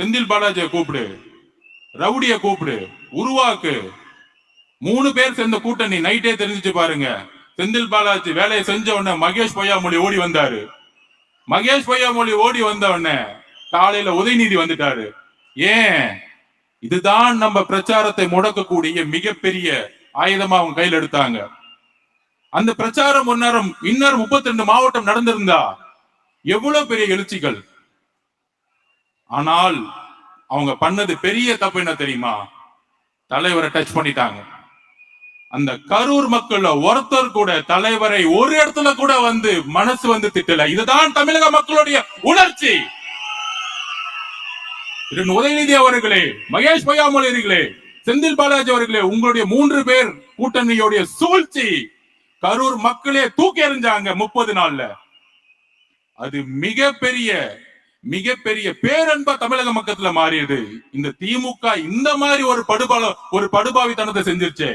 செந்தில் பாலாஜியை கூப்பிடு, ரவுடிய கூப்பிடு, உருவாக்கு. 3 பேர் சேர்ந்த கூட்டணி நைட்டே தெரிஞ்சிச்சு பாருங்க. செந்தில் பாலாஜி வேலையை செஞ்ச உடனே மகேஷ் பொய்யாமொழி ஓடி வந்தாரு. மகேஷ் பொய்யாமொழி ஓடி வந்த உடனே காலையில உதயநிதி வந்துட்டாரு. ஏன்? இதுதான் நம்ம பிரச்சாரத்தை முடக்கக்கூடிய மிகப்பெரிய ஆயுதமா அவங்க கையில் எடுத்தாங்க. அந்த பிரச்சாரம் இன்னொரு 32 மாவட்டம் நடந்திருந்தா எவ்வளவு பெரிய எழுச்சிகள். ஆனால் அவங்க பண்ணது பெரிய தப்பு என்ன தெரியுமா? தலைவரை டச் பண்ணிட்டாங்க. அந்த கரூர் மக்கள் ஒருத்தர் கூட தலைவரை ஒரு இடத்துல கூட மனசு திட்டல. இதுதான் தமிழக மக்களுடைய உணர்ச்சி. உதயநிதி அவர்களே, மகேஷ் பொய்யாமொழி அவர்களே, செந்தில் பாலாஜி அவர்களே, உங்களுடைய 3 பேர் கூட்டணியோடைய சூழ்ச்சி கரூர் மக்களே தூக்கி எறிஞ்சாங்க 30 நாள்ல. அது மிகப்பெரிய பேரன்பா தமிழக மக்கத்துல மாறியது. இந்த திமுக இந்த மாதிரி ஒரு படுபாவித்தனத்தை செஞ்சிருச்சே.